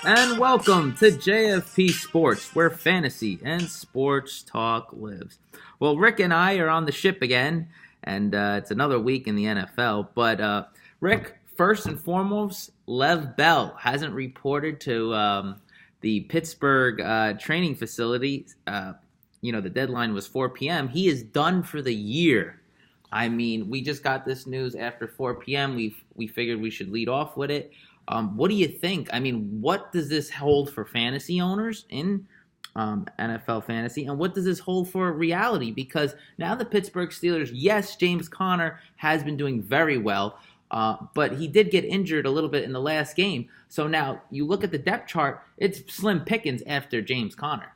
And welcome to JFP Sports, where fantasy and sports talk lives. Well, Rick and I are on the ship again, and it's another week in the NFL. But Rick, first and foremost, Lev Bell hasn't reported to the Pittsburgh training facility. The deadline was 4 p.m. He is done for the year. I mean, we just got this news after 4 p.m. We figured we should lead off with it. What do you think? I mean, what does this hold for fantasy owners in NFL fantasy? And what does this hold for reality? Because now the Pittsburgh Steelers, yes, James Conner has been doing very well, but he did get injured a little bit in the last game. So now you look at the depth chart, it's slim pickings after James Conner.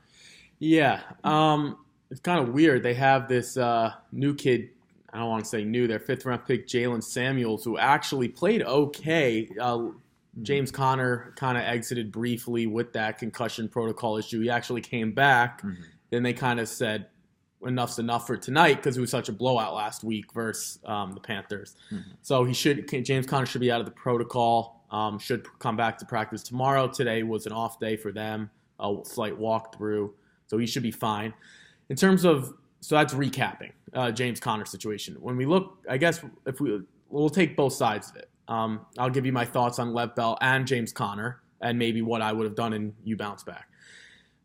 Yeah, it's kind of weird. They have this new kid, I don't want to say new, their fifth-round pick, Jalen Samuels, who actually played okay. James Conner kind of exited briefly with that concussion protocol issue. He actually came back. Then they kind of said, enough's enough for tonight because it was such a blowout last week versus the Panthers. So James Conner should be out of the protocol, should come back to practice tomorrow. Today was an off day for them, a slight walkthrough. So he should be fine. In terms of, so that's recapping James Conner's situation. When we look, I guess if we'll take both sides of it. I'll give you my thoughts on Lev Bell and James Conner and maybe what I would have done in you bounce back.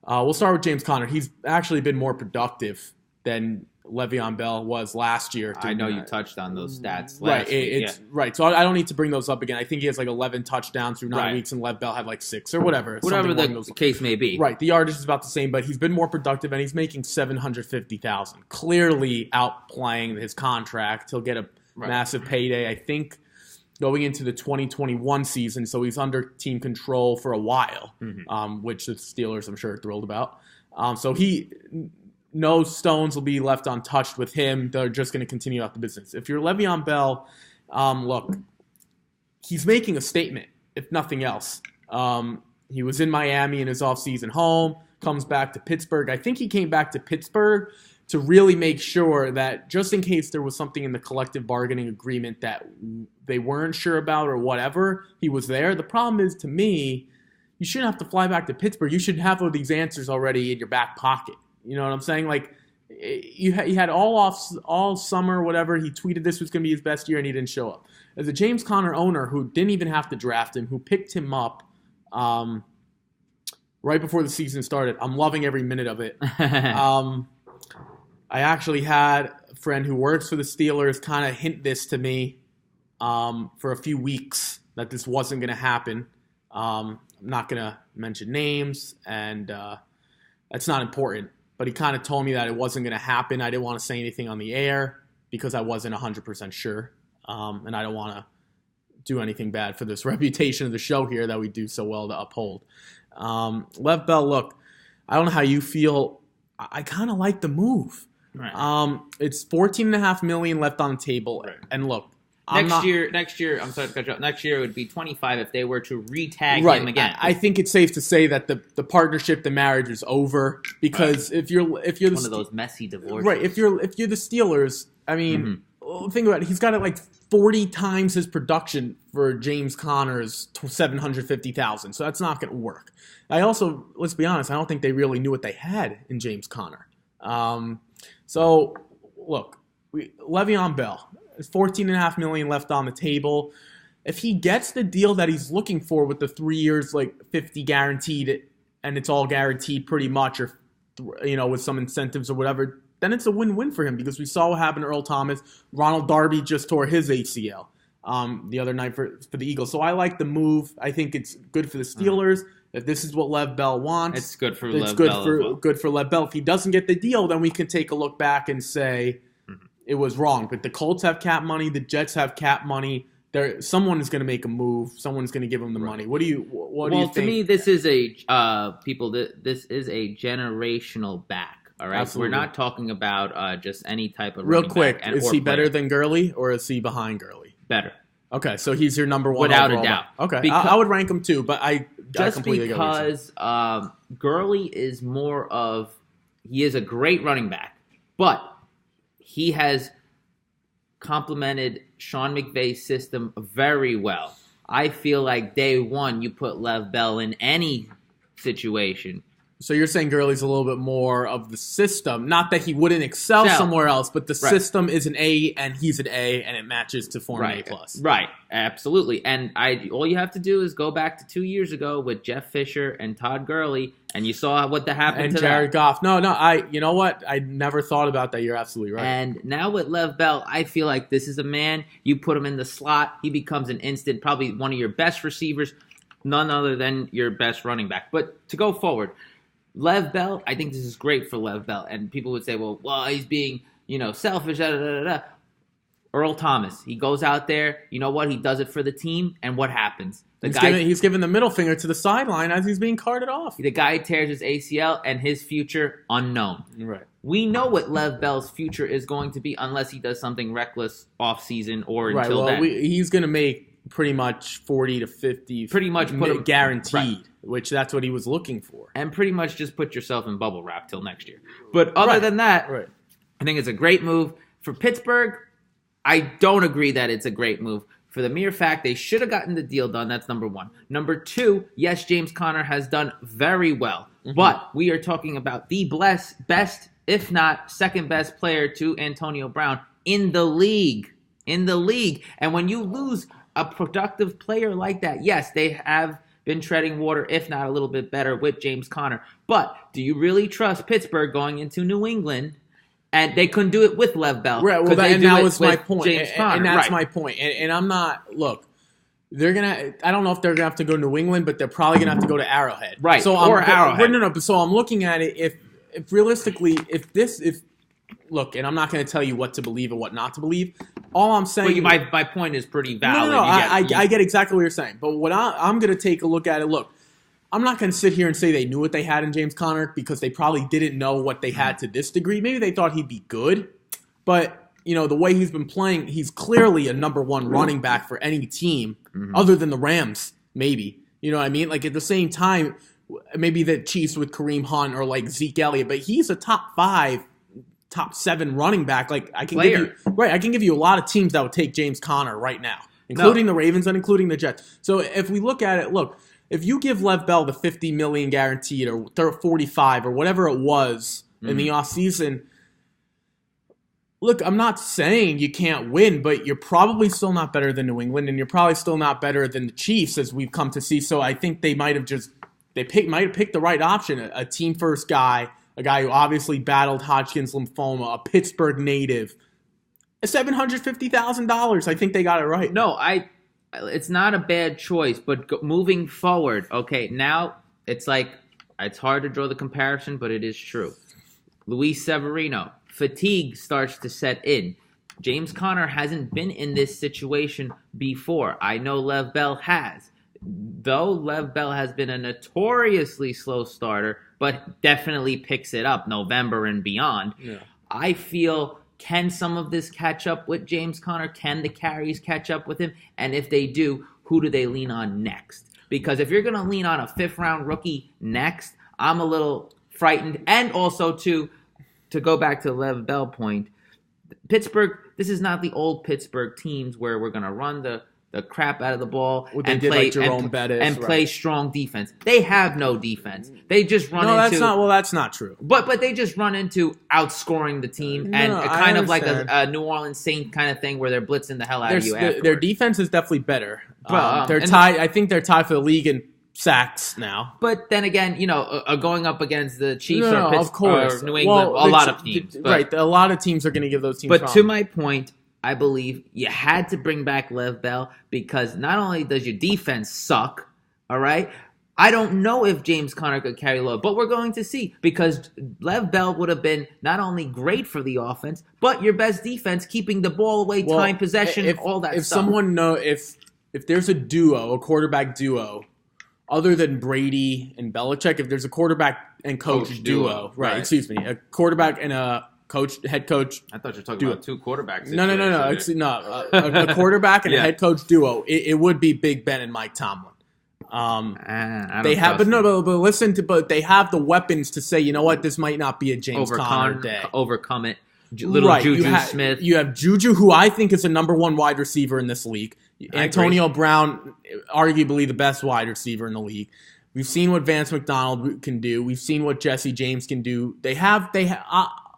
We'll start with James Conner. He's actually been more productive than Le'Veon Bell was last year. I know you touched on those stats last week. Right. So I don't need to bring those up again. I think he has like 11 touchdowns through 9 weeks and Lev Bell had like 6 or whatever. Whatever the case may be. Right. The yardage is about the same, but he's been more productive and he's making $750,000. Clearly outplaying his contract. He'll get a massive payday. I think going into the 2021 season, so he's under team control for a while, which the Steelers, I'm sure, are thrilled about. So no stones will be left untouched with him. They're just going to continue out the business. If you're Le'Veon Bell, look, he's making a statement, if nothing else. He was in Miami in his offseason home, comes back to Pittsburgh. I think he came back to Pittsburgh to really make sure that just in case there was something in the collective bargaining agreement that they weren't sure about or whatever, he was there. The problem is, to me, you shouldn't have to fly back to Pittsburgh. You should have all these answers already in your back pocket. You know what I'm saying? Like, he had all summer, whatever. He tweeted this was going to be his best year, and he didn't show up. As a James Conner owner who didn't even have to draft him, who picked him up right before the season started, I'm loving every minute of it. I actually had a friend who works for the Steelers kind of hint this to me for a few weeks that this wasn't going to happen. I'm not going to mention names, and that's not important. But he kind of told me that it wasn't going to happen. I didn't want to say anything on the air because I wasn't 100% sure, and I don't want to do anything bad for this reputation of the show here that we do so well to uphold. Lev Bell, look, I don't know how you feel. I kind of like the move. Right. It's $14.5 million left on the table, and look, next year. I'm sorry to cut you off. Next year it would be 25 if they were to re-tag him again. I think it's safe to say that the partnership, the marriage is over because if you're one of those messy divorces, right? If you're the Steelers, I mean, think about it. He's got it like 40 times his production for James Conner's $750,000, so that's not going to work. Let's be honest, I don't think they really knew what they had in James Conner. So, look, Le'Veon Bell, there's $14.5 million left on the table. If he gets the deal that he's looking for with the 3 years, like 50 guaranteed, and it's all guaranteed pretty much, or with some incentives or whatever, then it's a win-win for him because we saw what happened to Earl Thomas. Ronald Darby just tore his ACL the other night for the Eagles. So I like the move. I think it's good for the Steelers. If this is what Lev Bell wants, it's good for Lev Bell. Good for Lev Bell. If he doesn't get the deal, then we can take a look back and say it was wrong. But the Colts have cap money. The Jets have cap money. Someone is going to make a move. Someone's going to give him the money. What do you think? Well, to me, this is a This is a generational back. All right, Absolutely. We're not talking about just any type of real quick. Back is he better than Gurley or is he behind Gurley? Better. Okay, so he's your number one without overall a doubt. Okay, I would rank him too, but I completely because Gurley is he is a great running back, but he has complemented Sean McVay's system very well. I feel like day one you put Lev Bell in any situation. So you're saying Gurley's a little bit more of the system. Not that he wouldn't excel somewhere else, but the system is an A, and he's an A, and it matches to form an A+. Right, absolutely. And all you have to do is go back to 2 years ago with Jeff Fisher and Todd Gurley, and you saw what happened to Jared Goff. No, you know what? I never thought about that. You're absolutely right. And now with Lev Bell, I feel like this is a man, you put him in the slot, he becomes an instant, probably one of your best receivers, none other than your best running back. But to go forward, Lev Bell, I think this is great for Lev Bell. And people would say, well, he's being, selfish, Earl Thomas, he goes out there, you know what? He does it for the team, and what happens? He's giving the middle finger to the sideline as he's being carted off. The guy tears his ACL, and his future unknown. Right. We know what Lev Bell's future is going to be unless he does something reckless offseason or until then. He's going to make pretty much 40 to 50. Pretty much put him guaranteed, which that's what he was looking for. And pretty much just put yourself in bubble wrap till next year. But other than that, I think it's a great move. For Pittsburgh, I don't agree that it's a great move. For the mere fact they should have gotten the deal done, that's number one. Number two, yes, James Conner has done very well. Mm-hmm. But we are talking about the best, if not second best player to Antonio Brown in the league. And when you lose a productive player like that, yes, they have been treading water, if not a little bit better, with James Conner. But do you really trust Pittsburgh going into New England? And they couldn't do it with Lev Bell. Right, well, that was my point. And that's my point. And I'm not, look, I don't know if they're going to have to go to New England, but they're probably going to have to go to Arrowhead. Right, Arrowhead. No, so I'm looking at it, if realistically, look, and I'm not going to tell you what to believe and what not to believe. All I'm saying... But my point is pretty valid. No, I get exactly what you're saying. But what I'm going to take a look at it, look, I'm not going to sit here and say they knew what they had in James Conner because they probably didn't know what they had to this degree. Maybe they thought he'd be good. But, the way he's been playing, he's clearly a number one running back for any team other than the Rams, maybe. You know what I mean? Like, at the same time, maybe the Chiefs with Kareem Hunt or, like, Zeke Elliott. But he's a top 5, top 7 running back. Like, I can give you a lot of teams that would take James Conner right now, including the Ravens and including the Jets. So if we look at it, look, if you give Lev Bell the $50 million guaranteed or 45 or whatever it was in the offseason, look, I'm not saying you can't win, but you're probably still not better than New England, and you're probably still not better than the Chiefs, as we've come to see. So I think they might have picked the right option, a team-first guy, a guy who obviously battled Hodgkin's lymphoma, a Pittsburgh native. $750,000. I think they got it right. No, it's not a bad choice, but moving forward, okay, now it's hard to draw the comparison, but it is true. Luis Severino, fatigue starts to set in. James Conner hasn't been in this situation before. I know Lev Bell has. Though Lev Bell has been a notoriously slow starter, but definitely picks it up November and beyond. Yeah. I feel... Can some of this catch up with James Conner? Can the carries catch up with him? And if they do, who do they lean on next? Because if you're going to lean on a 5th-round rookie next, I'm a little frightened. And also, to go back to the Lev Bell point, Pittsburgh, this is not the old Pittsburgh teams where we're going to run the crap out of the ball and play strong defense. They have no defense. They just run into... that's not true. But they just run into outscoring the team and kind of like a New Orleans Saints kind of thing where they're blitzing the hell out of you afterwards. Their defense is definitely better. They're tied. I think they're tied for the league in sacks now. But then again, going up against the Chiefs or New England, a lot of teams. Right, a lot of teams are going to give those teams problems. To my point, I believe you had to bring back Lev Bell because not only does your defense suck, all right, I don't know if James Conner could carry load, but we're going to see because Lev Bell would have been not only great for the offense, but your best defense, keeping the ball away, time, possession, all that stuff. If there's a quarterback duo, other than Brady and Belichick, if there's a quarterback and coach duo, right? Excuse me, a quarterback and a head coach. I thought you were talking about 2 quarterbacks. No. A quarterback and a head coach duo. It would be Big Ben and Mike Tomlin. They have they have the weapons to say, you know what, this might not be a James Conner day. Overcome it. Juju Smith. You have Juju, who I think is a number 1 wide receiver in this league. Antonio Brown, arguably the best wide receiver in the league. We've seen what Vance McDonald can do. We've seen what Jesse James can do.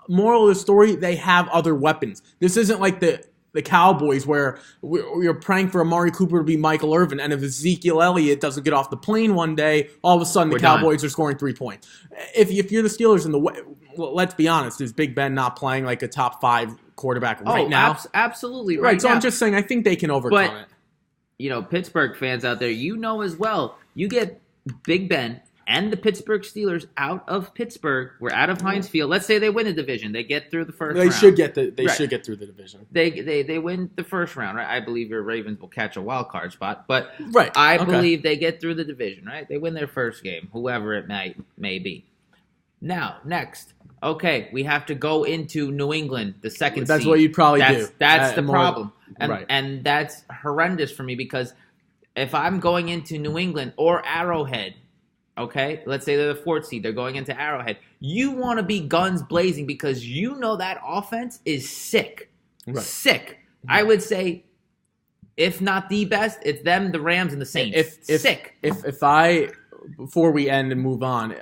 Moral of the story, they have other weapons. This isn't like the Cowboys where we're praying for Amari Cooper to be Michael Irvin, and if Ezekiel Elliott doesn't get off the plane one day, all of a sudden the Cowboys are scoring 3 points. If you're the Steelers let's be honest, is Big Ben not playing like a top 5 quarterback right now? Absolutely right. So now. I'm just saying, I think they can overcome it. Pittsburgh fans out there, as well, you get Big Ben and the Pittsburgh Steelers out of Pittsburgh. We're out of Heinz Field. Let's say they win a division. They get through the first round. Should get through the division. They win the first round, right? I believe your Ravens will catch a wild card spot. But right. I believe they get through the division, right? They win their first game, whoever it may be. Now, next. Okay, we have to go into New England, the second seed. That's what you'd probably do. That's the problem. And that's horrendous for me because if I'm going into New England or Arrowhead, okay, let's say they're the 4th seed, they're going into Arrowhead, you want to be guns blazing because that offense is sick. Right. Sick. I would say, if not the best, it's them, the Rams, and the Saints. Sick. Before we end and move on,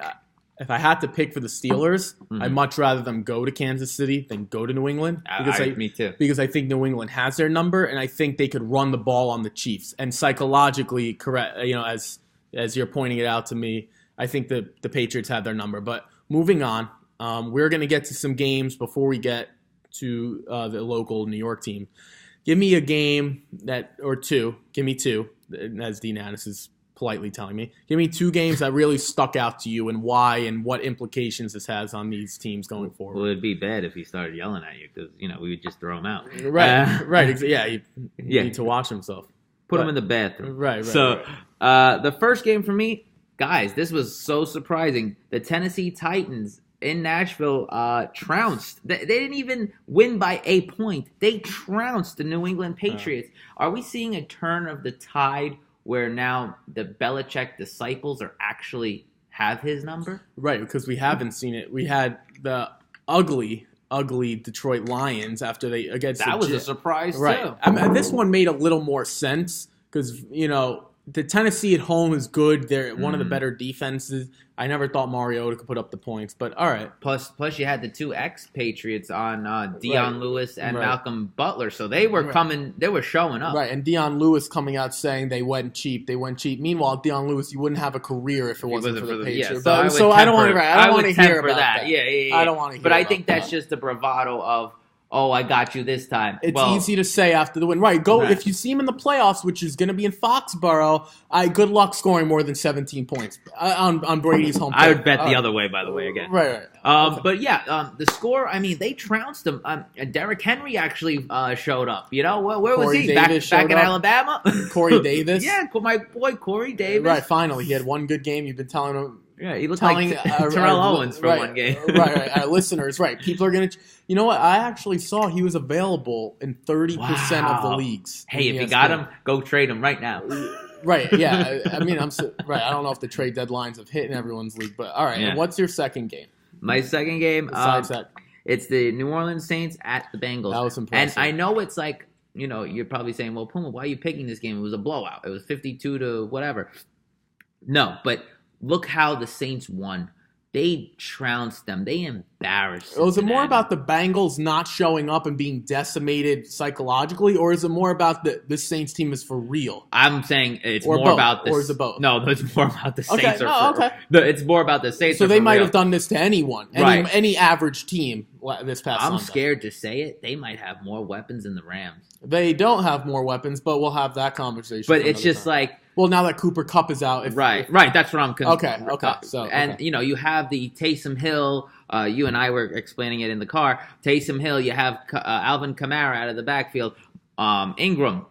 if I had to pick for the Steelers, I'd much rather them go to Kansas City than go to New England. Me too. Because I think New England has their number, and I think they could run the ball on the Chiefs. And psychologically, correct, as you're pointing it out to me, I think the Patriots have their number. But moving on, we're going to get to some games before we get to the local New York team. Give me a game or two. Give me 2, as Dean Addis is politely telling me. Give me 2 games that really stuck out to you and why and what implications this has on these teams going forward. Well, it'd be bad if he started yelling at you because, we would just throw him out. Right. Yeah, he need to watch himself. Put him in the bathroom. Right. So, the first game for me, guys, this was so surprising. The Tennessee Titans in Nashville trounced. They didn't even win by a point. They trounced the New England Patriots. Are we seeing a turn of the tide where now the Belichick disciples actually have his number? Right, because we haven't seen it. We had the ugly Detroit Lions after they against. That was a surprise too. This one made a little more sense because the Tennessee at home is good. They're one of the better defenses. I never thought Mariota could put up the points, but all right. Plus you had the 2 ex-Patriots on Deion Lewis and Malcolm Butler, so they were coming. They were showing up. Right, and Deion Lewis coming out saying they went cheap. Meanwhile, Deion Lewis, you wouldn't have a career if it wasn't for the Patriots. So I don't want to hear about that. Yeah. I don't want to hear. But I think that's just the bravado of, oh, I got you this time. It's easy to say after the win. Right. If you see him in the playoffs, which is going to be in Foxborough, good luck scoring more than 17 points on Brady's home field. I would bet the other way, by the way, again. Right. Okay. But yeah, the score, they trounced them. Derrick Henry actually showed up. Where was he? Back in Alabama? Corey Davis? Yeah, my boy Corey Davis. Right, finally. He had one good game. You've been telling him. Yeah, he looked like Terrell Owens for one game. Right. Our listeners, right. People are going to... You know what? I actually saw he was available in 30% of the leagues. Hey, if you got him, go trade him right now. Right, yeah. I don't know if the trade deadlines have hit in everyone's league, but all right. Yeah. And what's your second game? My second game, besides that, it's the New Orleans Saints at the Bengals. That was impressive. And I know it's like, you're probably saying, well, Puma, why are you picking this game? It was a blowout. It was 52 to whatever. No, but look how the Saints won. They trounced them. They embarrassed them. Is it more about the Bengals not showing up and being decimated psychologically, or is it more about this Saints team is for real? I'm saying it's more about this. Or is it both? No, it's more about the Saints. Okay. It's more about the Saints. So they might have done this to anyone, any average team this past Sunday. I'm scared to say it. They might have more weapons than the Rams. They don't have more weapons, but we'll have that conversation. But it's just time. Well, now that Cooper Kupp is out. Right. That's what I'm concerned. Okay. So, you have the Taysom Hill. You and I were explaining it in the car. Taysom Hill. You have Alvin Kamara out of the backfield. Ingram.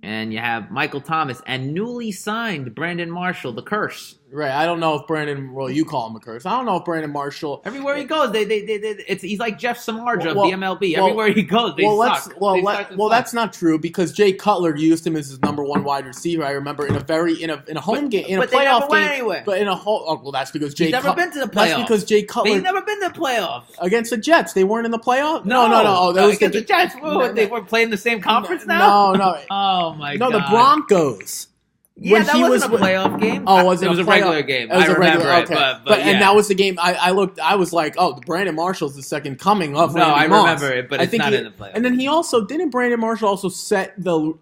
And you have Michael Thomas. And newly signed Brandon Marshall, the curse. Right. I don't know if Brandon. Well, you call him a curse. I don't know if Brandon Marshall. Everywhere he goes, he's like Jeff Samardzija of the MLB. Everywhere he goes, they suck. Well, that's not true because Jay Cutler used him as his number one wide receiver. I remember in a home game, in a playoff game. Anyway. But in a whole. Oh, well, that's because Jay. He's never been to the playoffs. That's because Jay Cutler. They've never been to the playoffs against the Jets. They weren't in the playoffs. No. Against the Jets. They were playing the same conference now. No. Oh my God. No, the Broncos. Yeah, that wasn't a playoff game. Oh, was it? It was a regular game. I remember it, but and that was the game. I looked. I was like, oh, Brandon Marshall's the second coming of Randy I Moss. remember it, but it's not in the playoffs. And then he also didn't Brandon Marshall also set the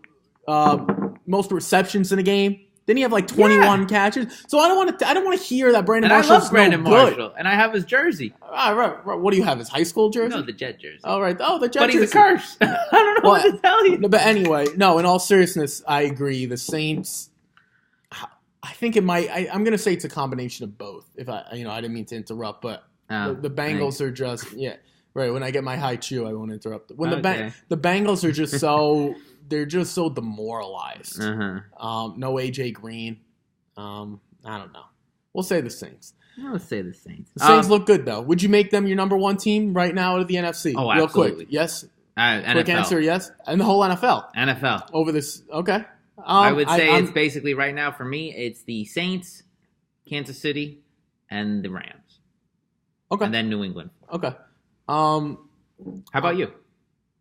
most receptions in a game. Didn't he have like 21 catches? So I don't want to hear that Brandon Marshall's I love Brandon Marshall, good. and I have his jersey. Right. What do you have? His high school jersey? No, the Jet jersey. Oh, right. Oh, the Jet jersey. But he's a curse. I don't know what to tell you. No, but anyway, no. In all seriousness, I agree. The Saints. I think it might. I'm going to say it's a combination of both. If I didn't mean to interrupt, but the Bengals are just right. When I get my high chew, I won't interrupt. When the Bengals are just so they're just so demoralized. No AJ Green. I don't know. We'll say the Saints. Let's say the Saints. The Saints look good though. Would you make them your number one team right now out of the NFC? Oh, real absolutely. Quick, yes. NFL. Quick answer, yes. And the whole NFL. NFL over this. Okay. I would say it's basically right now for me. It's the Saints, Kansas City, and the Rams. Okay. And then New England. Okay. How about you?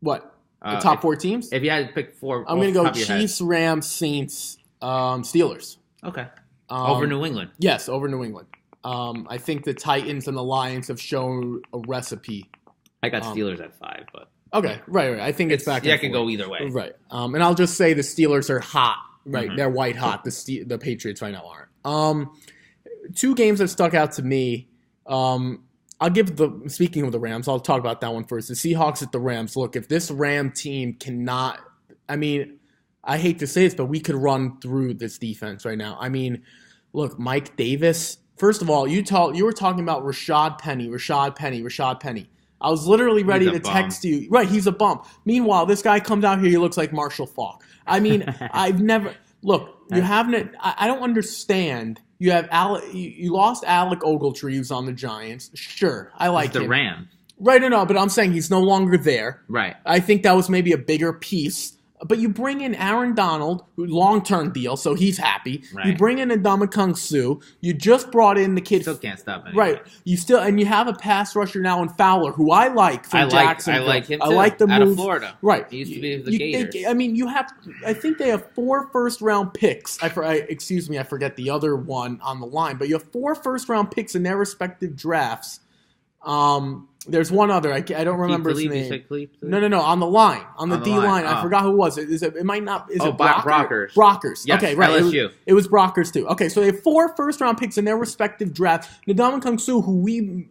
What? The top four teams? If you had to pick four, I'm going to go Chiefs, Rams, Saints, Steelers. Okay. Over New England. Yes, over New England. I think the Titans and the Lions have shown a recipe. I got Steelers at 5, but. Okay, right. I think it's back and forth. That can go either way. Right. And I'll just say the Steelers are hot. Right. Mm-hmm. They're white hot. The Patriots right now aren't. Two games that stuck out to me. I'll give speaking of the Rams, I'll talk about that one first. The Seahawks at the Rams. Look, if this Ram team cannot, I hate to say this, but we could run through this defense right now. Look, Mike Davis. First of all, you were talking about Rashad Penny. I was literally ready to text you. Right, he's a bum. Meanwhile, this guy comes out here, he looks like Marshall Faulk. I've never look. You haven't. I don't understand. You have you lost Alec Ogletree, who's on the Giants. Sure, I like him. The Rams. Right, no, but I'm saying he's no longer there. Right. I think that was maybe a bigger piece. But you bring in Aaron Donald, long-term deal, so he's happy. Right. You bring in Ndamukong Suh. You just brought in the kid. Still can't stop it. Right. You have a pass rusher now in Fowler, who I like from Jacksonville. I like him too. I like the move. Out of Florida. Right. He used to be the Gators. I think they have 4 first-round picks. Excuse me, I forget the other one on the line. But you have 4 first-round picks in their respective drafts. There's one other. I don't remember his name. No. On the line. On the D line. I forgot who it was. It might not. Is it Brockers? Brockers. Yes, okay, right. LSU. It was Brockers too. Okay, so they have 4 first-round picks in their respective drafts. Ndamukong Suh, who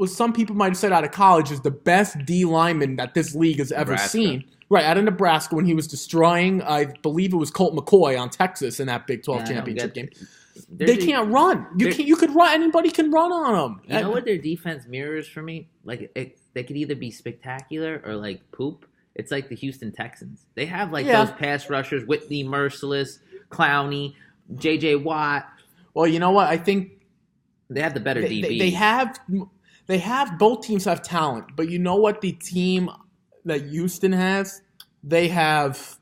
some people might have said out of college, is the best D lineman that this league has ever seen. Right, out of Nebraska when he was destroying, I believe it was Colt McCoy on Texas in that Big 12 championship game. They can't run. You could run. Anybody can run on them. You know what their defense mirrors for me? Like they could either be spectacular or like poop. It's like the Houston Texans. They have those pass rushers: Whitney Merciless, Clowney, J.J. Watt. Well, you know what? I think they have the better DB. They have both teams have talent, but you know what? The team that Houston has, they have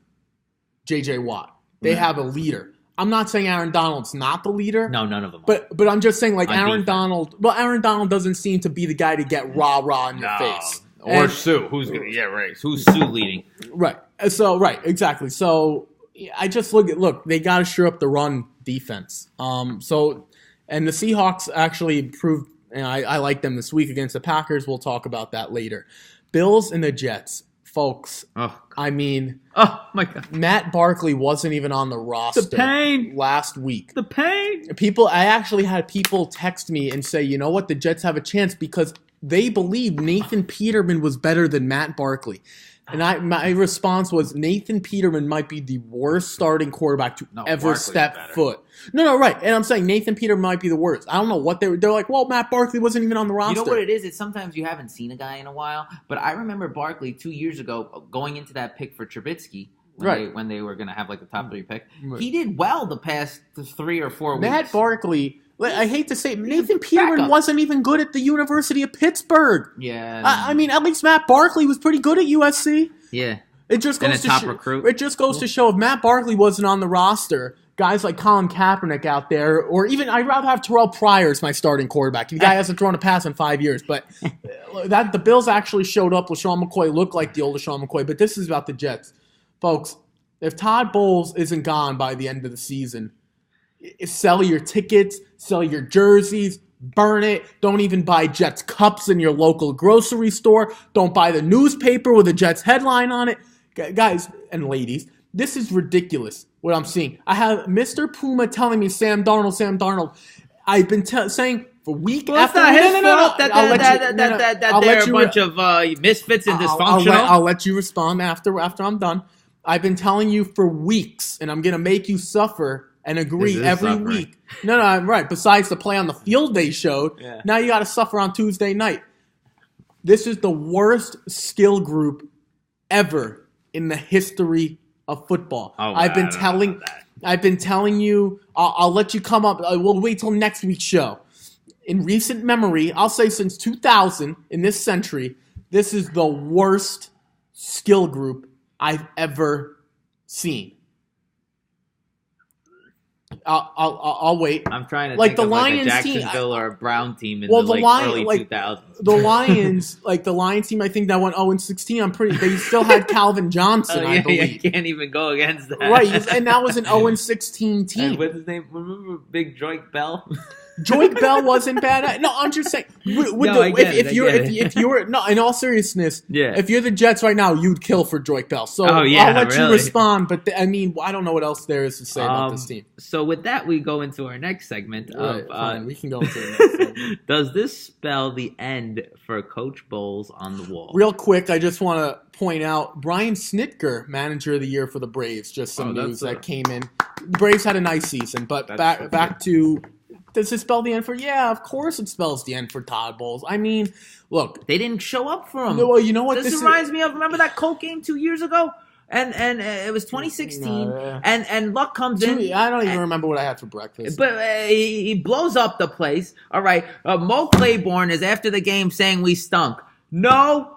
J.J. Watt. They have a leader. I'm not saying Aaron Donald's not the leader. No, none of them. But I'm just saying Aaron Donald. Well, Aaron Donald doesn't seem to be the guy to get rah in your face. Or Sue, who's gonna? Yeah, right. Who's Sue leading? Right. So exactly. So I just look. They got to shore up the run defense. And the Seahawks actually proved. And I like them this week against the Packers. We'll talk about that later. Bills and the Jets. Folks, oh my God, Matt Barkley wasn't even on the roster. The pain last week. The pain. I actually had people text me and say, you know what, the Jets have a chance because they believe Nathan Peterman was better than Matt Barkley. And my response was Nathan Peterman might be the worst starting quarterback to ever step foot. No, right. And I'm saying Nathan Peterman might be the worst. I don't know what they're like, well, Matt Barkley wasn't even on the roster. You know what it is? It's sometimes you haven't seen a guy in a while. But I remember Barkley 2 years ago going into that pick for Trubisky when they were going to have the top 3 pick. Right. He did well the past 3 or 4 weeks. Matt Barkley, I hate to say it, Nathan Peterman wasn't even good at the University of Pittsburgh. Yeah. I mean, at least Matt Barkley was pretty good at USC. Yeah. It just goes to recruit. It just goes to show if Matt Barkley wasn't on the roster, guys like Colin Kaepernick out there, or even I'd rather have Terrell Pryor as my starting quarterback. The guy hasn't thrown a pass in 5 years, but the Bills actually showed up. LaShawn McCoy looked like the old LaShawn McCoy, but this is about the Jets. Folks, if Todd Bowls isn't gone by the end of the season, sell your tickets, sell your jerseys, burn it. Don't even buy Jets cups in your local grocery store. Don't buy the newspaper with a Jets headline on it. Guys and ladies, this is ridiculous what I'm seeing. I have Mr. Puma telling me Sam Darnold. I've been saying for week after week. No. That they're a bunch of misfits and dysfunctional. I'll let you respond after I'm done. I've been telling you for weeks, and I'm going to make you suffer and agree every week. No, I'm right. Besides the play on the field they showed, now you got to suffer on Tuesday night. This is the worst skill group ever in the history of football. Oh, I've been telling you. I'll let you come up. We'll wait till next week's show. In recent memory, I'll say since 2000 in this century, this is the worst skill group I've ever seen. I'll wait. I'm trying to think of the Lions a Jacksonville team, or a Brown team in the early 2000s. The Lions team, I think that went 0-16. They still had Calvin Johnson, I believe. You can't even go against that. Right, and that was an 0-16 team. And what's his name? Remember Big Joik Bell? Joik Bell wasn't bad. No, I'm just saying. If you're in all seriousness, if you're the Jets right now, you'd kill for Joik Bell. So I'll let you respond. But I don't know what else there is to say about this team. So with that, we go into our next segment. Fine. We can go into the next segment. Does this spell the end for Coach Bowls on the wall? Real quick, I just want to point out Brian Snitker, manager of the year for the Braves. Just some news that came in. The Braves had a nice season, but back to. Does it spell the end for? Yeah, of course it spells the end for Todd Bowles. I mean, look. They didn't show up for him. Well, you know what? This reminds me of, remember that Colt game 2 years ago? And it was 2016, and Luck comes in. I don't even remember what I had for breakfast. But he blows up the place. All right. Mo Claiborne is after the game saying we stunk. No.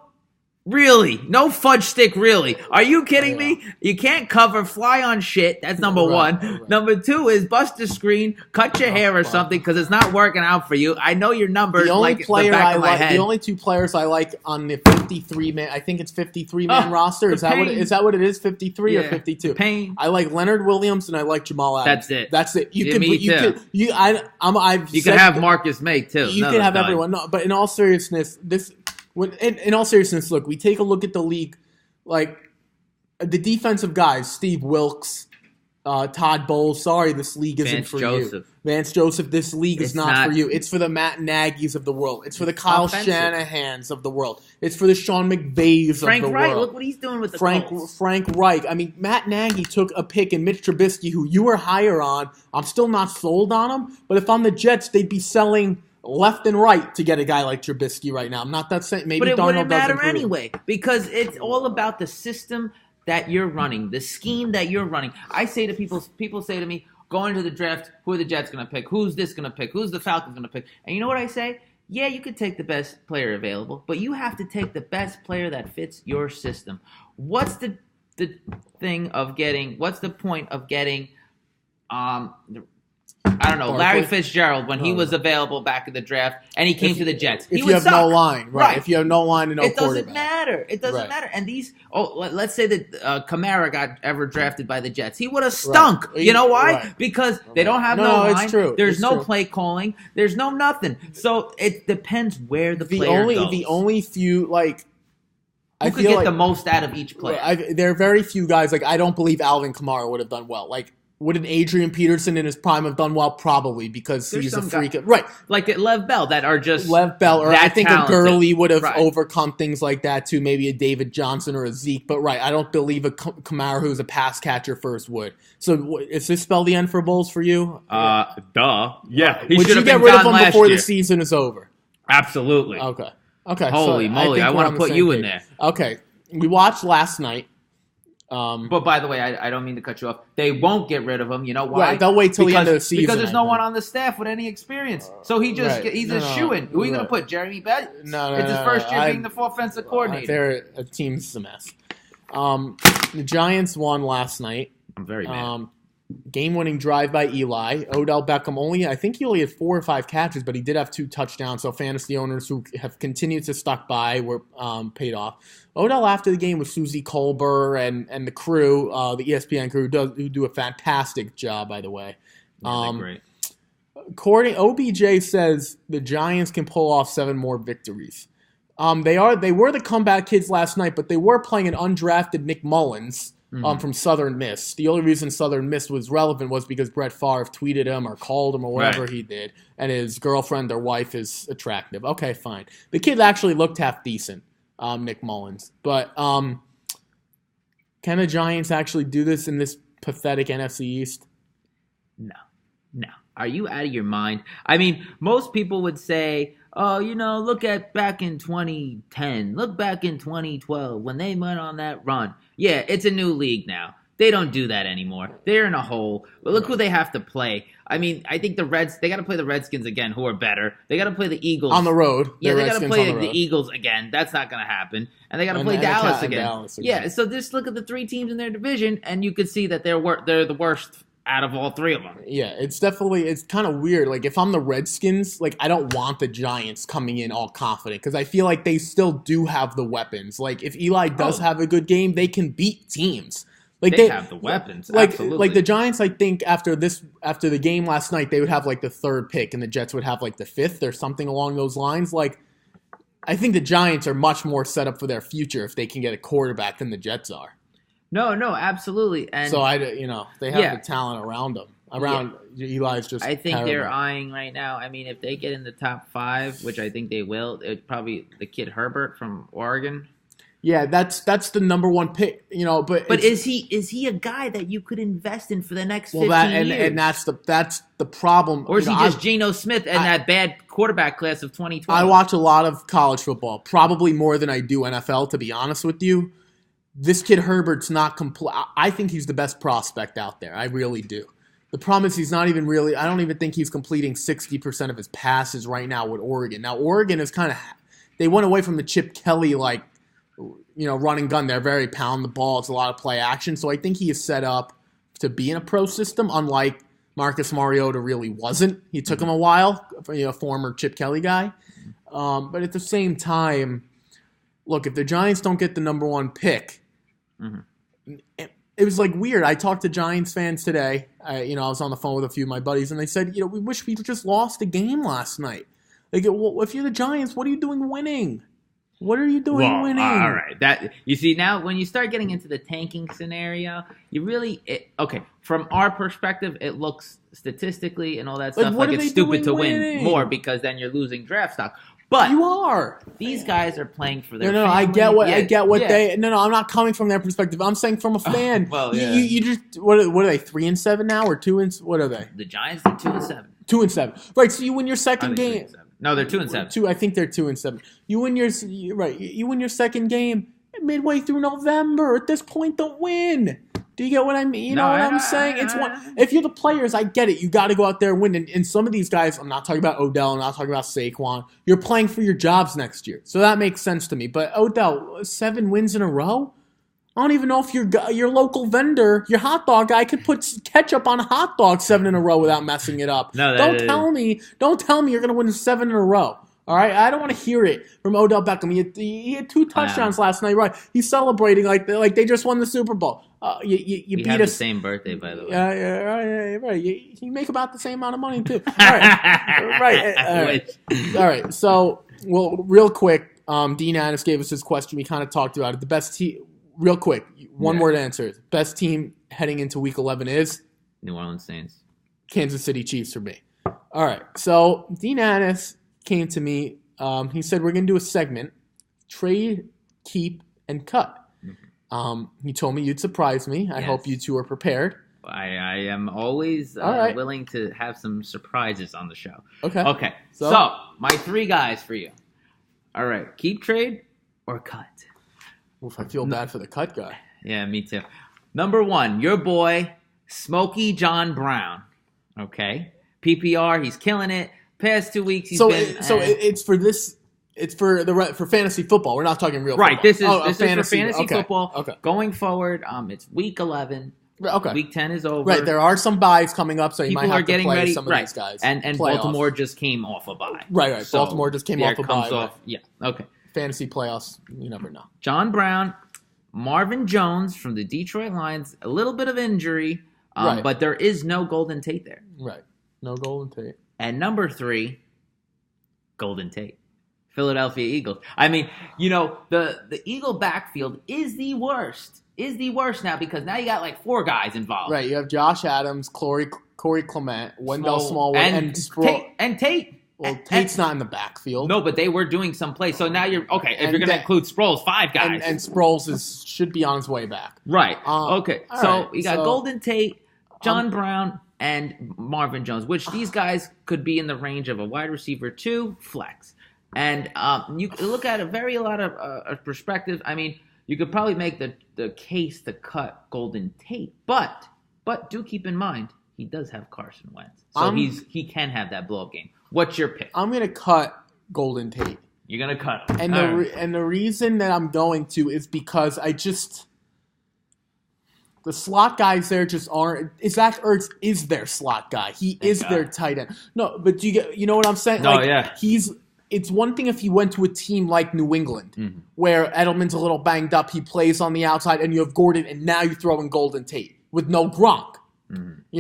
Really? No fudge stick, really. Are you kidding me? You can't cover, fly on shit. That's number one. Right. Number two is bust the screen, cut your hair or something because it's not working out for you. I know your numbers like the back of my head. The only two players I like on the 53-man, I think it's 53-man roster. Is that what it is? 53 or 52? Payne. I like Leonard Williams and I like Jamal Adams. That's it. You can have Marcus May too. You can have everyone. No, but in all seriousness, look, we take a look at the league, like the defensive guys, Steve Wilkes, Todd Bowles. Sorry, this league isn't for you. Vance Joseph, this league is not for you. It's for the Matt Nagy's of the world. It's for the Kyle Shanahan's of the world. It's for the Sean McVays of the Reich, world. Look what he's doing with the Colts. Frank Reich. I mean, Matt Nagy took a pick in Mitch Trubisky, who you were higher on. I'm still not sold on him, but if I'm the Jets, they'd be selling left and right to get a guy like Trubisky right now. I'm not that saying. Maybe but it Darnold wouldn't matter doesn't anyway because it's all about the system that you're running, the scheme that you're running. I say to people say to me, going into the draft, who are the Jets going to pick? Who's this going to pick? Who's the Falcons going to pick? And you know what I say? Yeah, you could take the best player available, but you have to take the best player that fits your system. What's the thing of getting? What's the point of getting? I don't know, Larry Fitzgerald, when he was available back in the draft, and he came to the Jets. If you have no line, right? If you have no line and no quarterback. It doesn't matter. And let's say that Kamara got ever drafted by the Jets. He would have stunk. You know why? Right. Because they don't have no line. It's true. There's no play calling. There's no nothing. So it depends where the player goes. The only few, like... Who could get the most out of each player? There are very few guys, like I don't believe Alvin Kamara would have done well. Like, would an Adrian Peterson in his prime have done well? Probably, because he's a freak. Right. Like Lev Bell, that are just Lev Bell, or I think talented. A Gurley would have overcome things like that too. Maybe a David Johnson or a Zeke. But I don't believe a Kamara who's a pass catcher first would. So is this spell the end for Bowles for you? Duh. Yeah. Would you get rid of him before the season is over? Absolutely. Okay. Holy moly, I want to put you in there. Okay. We watched last night. But by the way, I don't mean to cut you off. They won't get rid of him. You know why? Right, they'll wait till the end of the season. Because there's no one on the staff with any experience. So he's a shoo-in. Who are you going to put? Jeremy Bell? No. It's his first year being the offensive coordinator. Their team's a mess. The Giants won last night. I'm very mad. Game-winning drive by Eli. Odell Beckham I think he only had 4 or 5 catches, but he did have 2 touchdowns. So fantasy owners who have continued to stuck by were paid off. Odell after the game with Susie Colbert and the crew, the ESPN crew, who do a fantastic job, by the way. Great. According OBJ says the Giants can pull off 7 more victories. They were the comeback kids last night, but they were playing an undrafted Nick Mullins. From Southern Miss. The only reason Southern Miss was relevant was because Brett Favre tweeted him or called him or whatever he did, and his girlfriend or wife is attractive. Okay, fine. The kid actually looked half decent, Nick Mullins. But can the Giants actually do this in this pathetic NFC East? No. Are you out of your mind? I mean, most people would say, oh, look at back in 2010. Look back in 2012 when they went on that run. Yeah, it's a new league now. They don't do that anymore. They're in a hole. But look who they have to play. I mean, I think they got to play the Redskins again, who are better. They got to play the Eagles. On the road. Yeah, they got to play the Eagles again. That's not going to happen. And they got to play Dallas again. Yeah, so just look at the 3 teams in their division, and you could see that they're the worst out of all 3 of them. Yeah, it's kind of weird. Like, if I'm the Redskins, like, I don't want the Giants coming in all confident because I feel like they still do have the weapons. Like, if Eli does have a good game, they can beat teams. Like, they have the weapons, absolutely. Like, the Giants, I think, after the game last night, they would have, like, the 3rd pick, and the Jets would have, like, the 5th or something along those lines. Like, I think the Giants are much more set up for their future if they can get a quarterback than the Jets are. No, absolutely. And so they have the talent around them. Eli's just. I think terrible. they're eyeing right now. I mean, if they get in the top 5, which I think they will, it's probably the kid Herbert from Oregon. Yeah, that's the number 1 pick. But is he a guy that you could invest in for the next 15 years? And that's the problem. Or is he just Geno Smith and that bad quarterback class of 2012? I watch a lot of college football, probably more than I do NFL, to be honest with you. This kid Herbert's not complete. I think he's the best prospect out there. I really do. The problem is he's not even really. I don't even think he's completing 60% of his passes right now with Oregon. Now Oregon is kind of. They went away from the Chip Kelly run and gun. They're very pound the ball. It's a lot of play action. So I think he is set up to be in a pro system. Unlike Marcus Mariota really wasn't. He took him a while. Former Chip Kelly guy. But at the same time, look, if the Giants don't get the number 1 pick. It was weird. I talked to Giants fans today. I was on the phone with a few of my buddies, and they said, we wish we just lost a game last night. They go, well, if you're the Giants, what are you doing winning? What are you doing winning? All right. That you see now, when you start getting into the tanking scenario, you really from our perspective, it looks statistically and all that stuff like it's stupid to win more because then you're losing draft stock. But you are. These guys are playing for their. No, family. I get what they. No, I'm not coming from their perspective. I'm saying from a fan. Well, yeah. You just what are they 3-7 now or 2 what are they? The Giants are 2-7. 2-7. Right. So you win your second game. No, they're 2-7. I think they're 2-7. You win your second game midway through November. At this point, don't win. Do you get what I mean? You know what I'm saying? It's one. If you're the players, I get it. You got to go out there and win. And some of these guys, I'm not talking about Odell. I'm not talking about Saquon. You're playing for your jobs next year, so that makes sense to me. But Odell, 7 wins in a row. I don't even know if your local vendor, your hot dog guy, could put ketchup on a hot dog 7 in a row without messing it up. Don't tell me you're going to win 7 in a row. All right, I don't want to hear it from Odell Beckham. He had 2 touchdowns last night. Right, he's celebrating like they just won the Super Bowl. You beat us. The same birthday, by the way. Yeah, right. You make about the same amount of money too. All right, All right. So, real quick, Dean Annis gave us his question. We kind of talked about it. The best team. Real quick, one word answer. Best team heading into Week 11 is New Orleans Saints. Kansas City Chiefs for me. All right, so Dean Annis came to me. He said we're going to do a segment, trade, keep, and cut. He told me you'd surprise me. I hope you two are prepared. I am always willing to have some surprises on the show. Okay. So my 3 guys for you. All right, keep, trade, or cut. Oof, I feel bad for the cut guy. Yeah, me too. Number 1, your boy, Smokey John Brown. Okay. PPR, he's killing it. Past 2 weeks, he's been... It's for this... It's for fantasy football. We're not talking real football. Right, this is for fantasy football. Okay. Going forward, it's week 11. Okay. Week 10 is over. Right, there are some buys coming up, so you might have to play ready. Some of these guys. And Baltimore just came off a bye. Right. So Baltimore just came off a bye. Right. Yeah, okay. Fantasy playoffs, you never know. John Brown, Marvin Jones from the Detroit Lions, a little bit of injury, but there is no Golden Tate there. Right, no Golden Tate. And number 3, Golden Tate. Philadelphia Eagles. I mean, the Eagle backfield is the worst. Now because now you got like 4 guys involved. Right, you have Josh Adams, Corey Clement, Wendell Smallwood, and Sproul. Tate. Well, Tate's not in the backfield. No, but they were doing some plays. So now you're okay. If you're going to include Sproles, 5 guys, and Sproles should be on his way back. Right. Okay. So right, you got Golden Tate, John Brown, and Marvin Jones, which these guys could be in the range of a wide receiver 2 flex. And you look at a lot of perspective. I mean, you could probably make the case to cut Golden Tate, but do keep in mind he does have Carson Wentz, so he can have that blow up game. What's your pick? I'm gonna cut Golden Tate. You're gonna cut him, and the reason that I'm going to is because the slot guys there just aren't. Zach Ertz is their slot guy. He is their tight end. No, but you know what I'm saying? No, yeah. It's one thing if he went to a team like New England, where Edelman's a little banged up, he plays on the outside, and you have Gordon, and now you throw in Golden Tate with no Gronk.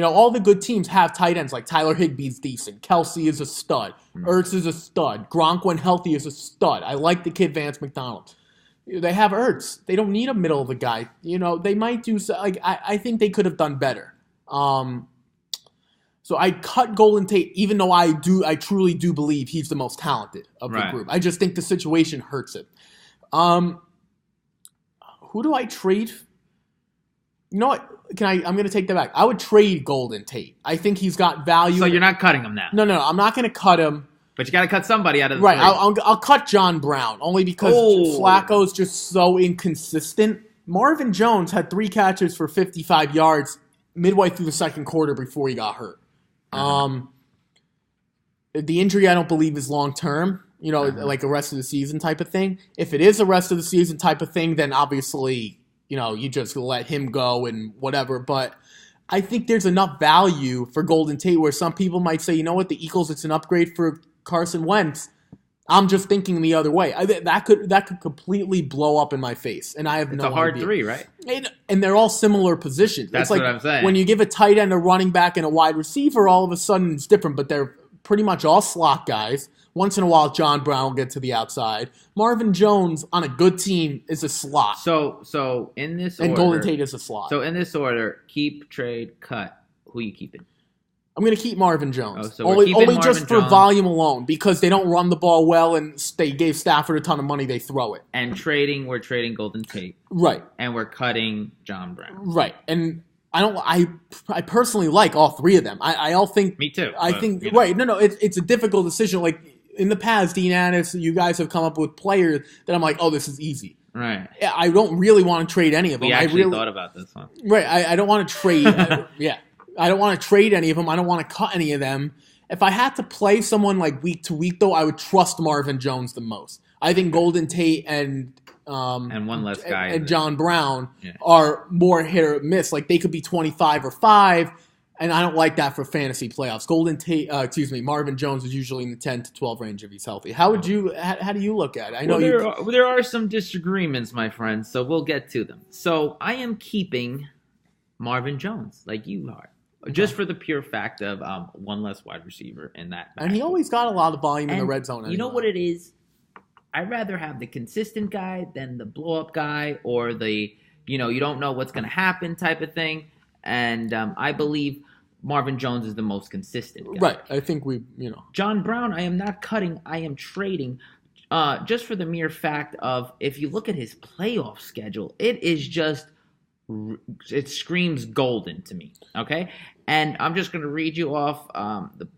All the good teams have tight ends, like Tyler Higbee's decent. Kelsey is a stud. Ertz is a stud. Gronk, when healthy, is a stud. I like the kid Vance McDonald. They have Ertz. They don't need a middle of the guy. They might do so. I think they could have done better. So I cut Golden Tate, even though I truly do believe he's the most talented of the group. I just think the situation hurts him. Who do I trade? You know what? I'm going to take that back. I would trade Golden Tate. I think he's got value. So you're not cutting him now? No. I'm not going to cut him. But you got to cut somebody out of the right. I'll cut John Brown only because Flacco's just so inconsistent. Marvin Jones had 3 catches for 55 yards midway through the second quarter before he got hurt. The injury I don't believe is long term, like a rest of the season type of thing. If it is a rest of the season type of thing, then obviously, you just let him go and whatever. But I think there's enough value for Golden Tate where some people might say, you know what, the Eagles, it's an upgrade for Carson Wentz. I'm just thinking the other way. That could completely blow up in my face, and I have no idea. It's a hard 3, right? And they're all similar positions. That's what I'm saying. When you give a tight end, a running back, and a wide receiver, all of a sudden it's different. But they're pretty much all slot guys. Once in a while, John Brown will get to the outside. Marvin Jones on a good team is a slot. So in this order, and Golden Tate is a slot. So in this order, keep, trade, cut. Who are you keeping? I'm going to keep Marvin Jones. So only Marvin just for Jones. Volume alone, because they don't run the ball well, and they gave Stafford a ton of money. They throw it. And we're trading Golden Tate. Right. And we're cutting John Brown. Right. And I personally like all 3 of them. I all think. Me too. I think right. No. It's a difficult decision. Like in the past, Dean Annis, you guys have come up with players that I'm like, oh, this is easy. Right. I don't really want to trade any of them. We actually thought about this one. Right. I don't want to trade. Yeah. I don't want to trade any of them. I don't want to cut any of them. If I had to play someone like week to week, though, I would trust Marvin Jones the most. I think Golden Tate and one less guy and John Brown are more hit or miss. Like they could be 25 or 5, and I don't like that for fantasy playoffs. Marvin Jones is usually in the 10 to 12 range if he's healthy. How do you look at it? I know there are some disagreements, my friends, so we'll get to them. So I am keeping Marvin Jones, like you are. Just for the pure fact of one less wide receiver in that. And he always got a lot of volume in the red zone. Anyway. You know what it is? I'd rather have the consistent guy than the blow-up guy or the, you don't know what's going to happen type of thing. And I believe Marvin Jones is the most consistent guy. Right. I think John Brown, I am not cutting. I am trading. Just for the mere fact of, if you look at his playoff schedule, it screams golden to me, okay? And I'm just going to read you off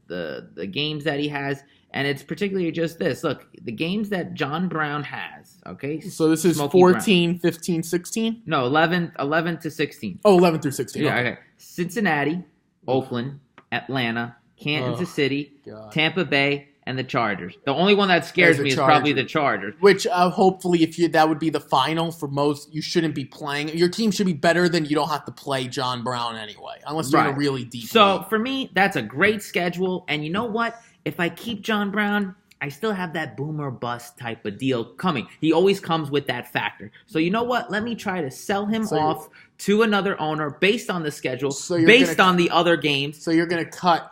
the games that he has. And it's particularly just this. Look, the games that John Brown has, okay? So this is Smokey 14, Brown. 15, 16? No, 11 to 16. Oh, 11 through 16. Yeah, okay. Cincinnati, Oakland, Atlanta, Kansas City, Tampa Bay, and the Chargers. The only one that scares me is probably the Chargers. Which hopefully, that would be the final for most, you shouldn't be playing. Your team should be better than you don't have to play John Brown anyway, unless you're in a really deep league. For me, that's a great schedule. And you know what? If I keep John Brown, I still have that boomer bust type of deal coming. He always comes with that factor. So you know what? Let me try to sell him off to another owner based on the schedule, based on the other games. So you're going to cut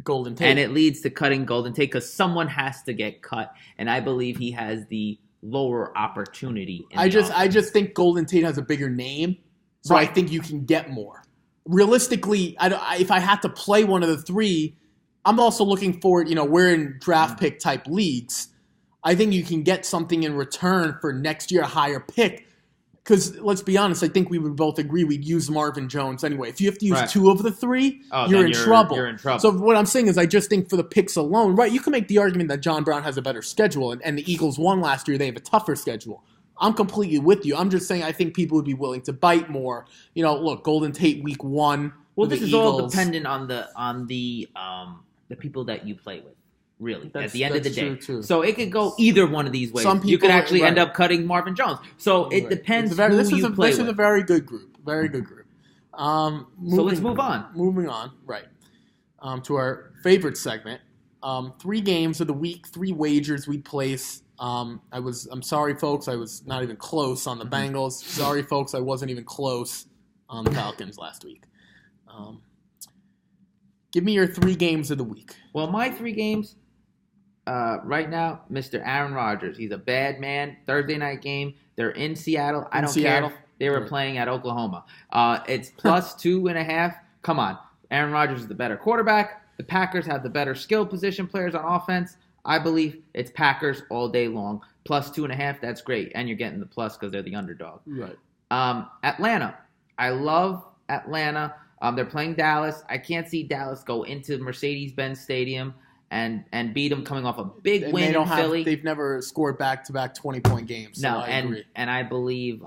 Golden Tate. And it leads to cutting Golden Tate because someone has to get cut. And I believe he has the lower opportunity. I just think Golden Tate has a bigger name. So I think you can get more. Realistically, if I had to play one of the three, I'm also looking forward, we're in draft pick type leagues. I think you can get something in return for next year, a higher pick. Because let's be honest, I think we would both agree we'd use Marvin Jones anyway. If you have to use two of the three, you're in trouble. You're in trouble. So what I'm saying is I just think for the picks alone, right, you can make the argument that John Brown has a better schedule, and the Eagles won last year. They have a tougher schedule. I'm completely with you. I'm just saying I think people would be willing to bite more. Look, Golden Tate week 1. Well, this is all dependent on the people that you play with. Really, at the end of the day. True. So it could go either one of these ways. Some people, you could actually end up cutting Marvin Jones. So it depends who you play with. This is a very good group. Very good group. So let's move on. Moving on, right. To our favorite segment. 3 games of the week, 3 wagers we place. I'm sorry, folks. I was not even close on the Bengals. Sorry, folks. I wasn't even close on the Falcons last week. Give me your 3 games of the week. Well, my 3 games... right now, Mr. Aaron Rodgers. He's a bad man. Thursday night game. They're in Seattle. I don't care if they were playing at Oklahoma. It's plus 2.5. Come on. Aaron Rodgers is the better quarterback. The Packers have the better skill position players on offense. I believe it's Packers all day long. Plus 2.5, that's great. And you're getting the plus because they're the underdog. Right. Atlanta. I love Atlanta. They're playing Dallas. I can't see Dallas go into Mercedes-Benz Stadium and beat them coming off a big win in Philly. They've never scored back-to-back 20-point games. So I agree. And I believe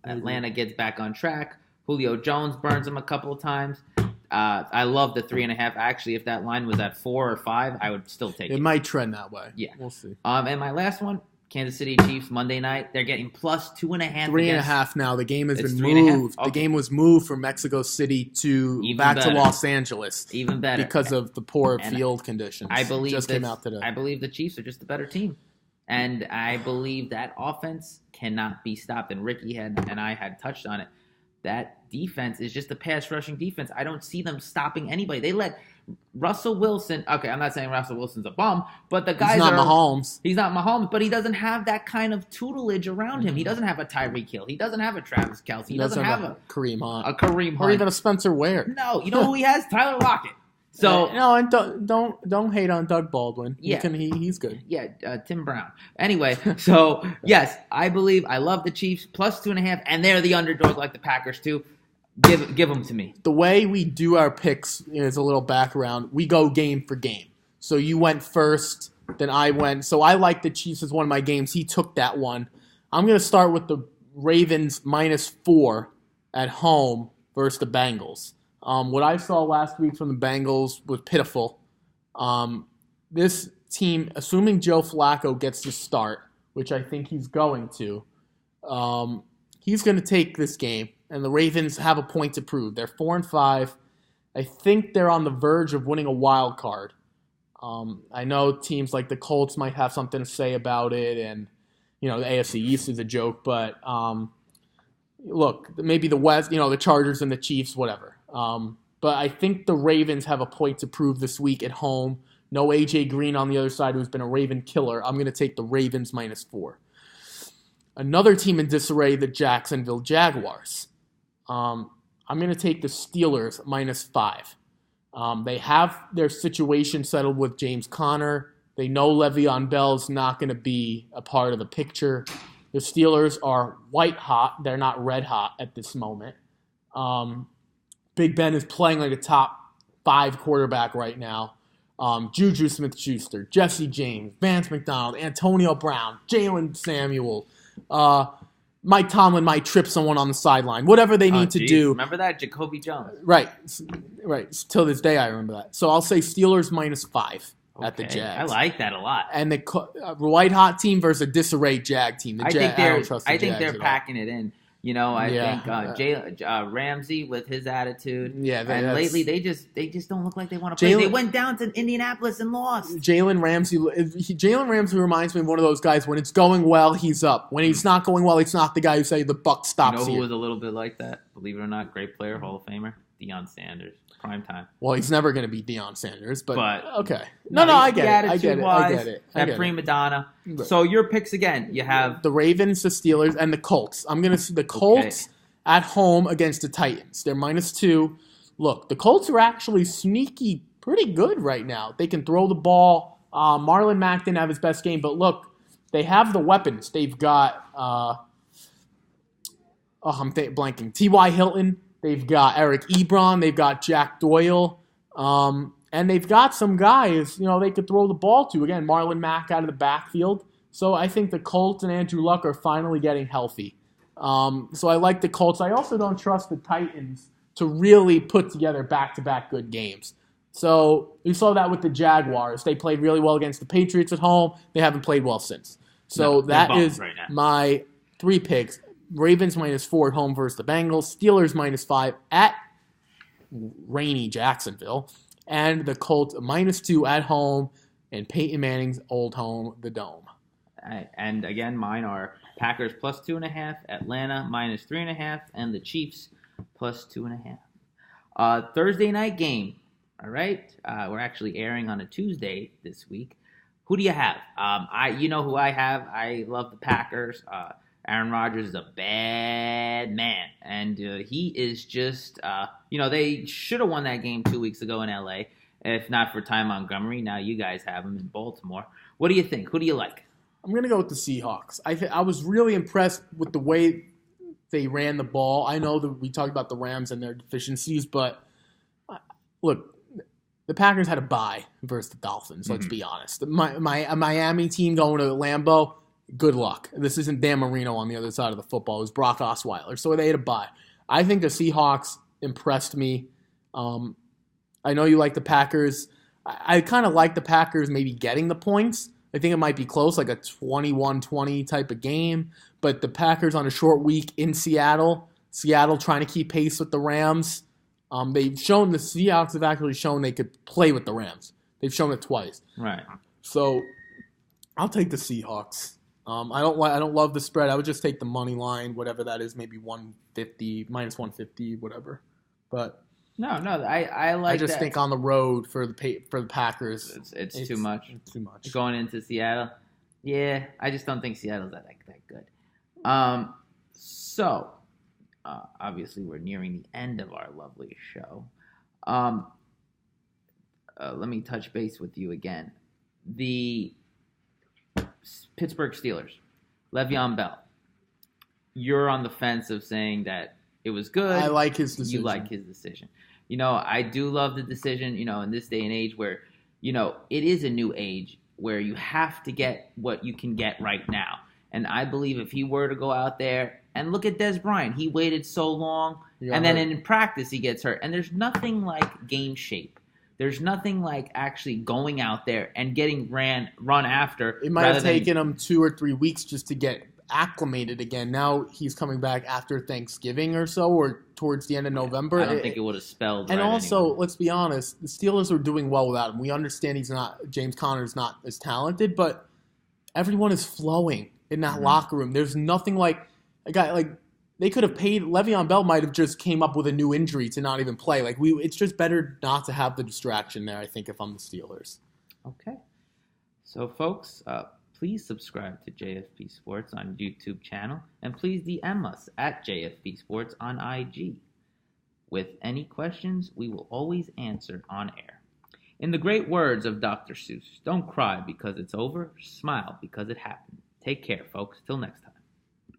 Atlanta gets back on track. Julio Jones burns them a couple of times. I love the 3.5. Actually, if that line was at 4 or 5, I would still take it. It might trend that way. Yeah. We'll see. And my last one, Kansas City Chiefs Monday night. They're getting plus 2.5. 3.5 now. The game has been moved. Okay. The game was moved from Mexico City to Los Angeles. Even better. Because of the poor field conditions. I believe just came out today. I believe the Chiefs are just a better team. And I believe that offense cannot be stopped. And Ricky and I had touched on it. That defense is just a pass rushing defense. I don't see them stopping anybody. They let Russell Wilson. Okay, I'm not saying Russell Wilson's a bum, but the guys He's not Mahomes. He's not Mahomes, but he doesn't have that kind of tutelage around him. He doesn't have a Tyreek Hill. He doesn't have a Travis Kelce. He doesn't have a Kareem Hunt. Or even a Spencer Ware. No, you know who he has? Tyler Lockett. So and don't hate on Doug Baldwin. Yeah, he's good. Yeah, Tim Brown. Anyway, so yes, I love the Chiefs plus 2.5, and they're the underdog like the Packers too. Give them to me. The way we do our picks is a little background. We go game for game. So you went first, then I went. So I like the Chiefs as one of my games. He took that one. I'm going to start with the Ravens -4 at home versus the Bengals. What I saw last week from the Bengals was pitiful. This team, assuming Joe Flacco gets to start, which I think he's going to, he's going to take this game. And the Ravens have a point to prove. They're 4-5. I think they're on the verge of winning a wild card. I know teams like the Colts might have something to say about it, and the AFC East is a joke. But look, maybe the West, the Chargers and the Chiefs, whatever. But I think the Ravens have a point to prove this week at home. No A.J. Green on the other side, who's been a Raven killer. I'm going to take the Ravens -4. Another team in disarray, the Jacksonville Jaguars. I'm going to take the Steelers -5. They have their situation settled with James Conner. They know Le'Veon Bell's not going to be a part of the picture. The Steelers are white hot. They're not red hot at this moment. Big Ben is playing like a top 5 quarterback right now. Juju Smith-Schuster, Jesse James, Vance McDonald, Antonio Brown, Jalen Samuel, Mike Tomlin might trip someone on the sideline. Whatever they need to do. Remember that? Jacoby Jones. Right. Till this day, I remember that. So I'll say Steelers -5 at the Jags. I like that a lot. And the white hot team versus a disarray Jag team. I think they're packing it in. I think Ramsey with his attitude. Yeah, and lately they just don't look like they want to play. They went down to Indianapolis and lost. Jalen Ramsey reminds me of one of those guys. When it's going well, he's up. When he's not going well, he's not the guy who say the buck stops. You know who here. was a little bit like that? Believe it or not, great player, Hall of Famer, Deion Sanders. Prime time. Well, he's never going to be Deion Sanders, but okay. No, I get it. That prima donna. So your picks again. You have the Ravens, the Steelers, and the Colts. I'm going to see the Colts at home against the Titans. They're -2. Look, the Colts are actually sneaky pretty good right now. They can throw the ball. Marlon Mack didn't have his best game, but look, they have the weapons. They've got blanking. T.Y. Hilton. They've got Eric Ebron. They've got Jack Doyle. And they've got some guys, they could throw the ball to. Again, Marlon Mack out of the backfield. So I think the Colts and Andrew Luck are finally getting healthy. So I like the Colts. I also don't trust the Titans to really put together back-to-back good games. So you saw that with the Jaguars. They played really well against the Patriots at home. They haven't played well since. So that is my 3 picks. Ravens -4 at home versus the Bengals. Steelers -5 at rainy Jacksonville. And the Colts -2 at home in Peyton Manning's old home, the Dome. And again, mine are Packers +2.5, Atlanta -3.5, and the Chiefs +2.5. Thursday night game. All right. We're actually airing on a Tuesday this week. Who do you have? You know who I have. I love the Packers. Aaron Rodgers is a bad man, and he is just, they should have won that game 2 weeks ago in L.A., if not for Ty Montgomery. Now you guys have him in Baltimore. What do you think? Who do you like? I'm going to go with the Seahawks. I was really impressed with the way they ran the ball. I know that we talked about the Rams and their deficiencies, but look, the Packers had a bye versus the Dolphins, let's be honest. A Miami team going to Lambeau, good luck. This isn't Dan Marino on the other side of the football. It was Brock Osweiler. So they had a bye. I think the Seahawks impressed me. I know you like the Packers. I kind of like the Packers maybe getting the points. I think it might be close, like a 21-20 type of game. But the Packers on a short week in Seattle trying to keep pace with the Rams. The Seahawks have actually shown they could play with the Rams. They've shown it twice. Right. So I'll take the Seahawks. I don't love the spread. I would just take the money line, whatever that is, maybe 150, -150, whatever. But no, I like. I just think on the road for the Packers, it's too much. It's too much going into Seattle. Yeah, I just don't think Seattle's that good. So obviously we're nearing the end of our lovely show. Let me touch base with you again. The Pittsburgh Steelers, Le'Veon Bell. You're on the fence of saying that it was good. I like his decision. You like his decision. I do love the decision, in this day and age where, it is a new age where you have to get what you can get right now. And I believe if he were to go out there and look at Des Bryant, he waited so long, and then in practice he gets hurt. And there's nothing like game shape. There's nothing like actually going out there and getting run after. It might have taken him 2 or 3 weeks just to get acclimated again. Now he's coming back after Thanksgiving or so, or towards the end of November. I don't think it would have spelled. And right also, anyway. Let's be honest, the Steelers are doing well without him. We understand James Conner's not as talented, but everyone is flowing in that locker room. There's nothing like a guy like. They could have paid. Le'Veon Bell might have just came up with a new injury to not even play. It's just better not to have the distraction there, I think, if I'm the Steelers. Okay. So, folks, please subscribe to JFP Sports on YouTube channel, and please DM us at JFP Sports on IG. With any questions, we will always answer on air. In the great words of Dr. Seuss, don't cry because it's over, smile because it happened. Take care, folks. Till next time.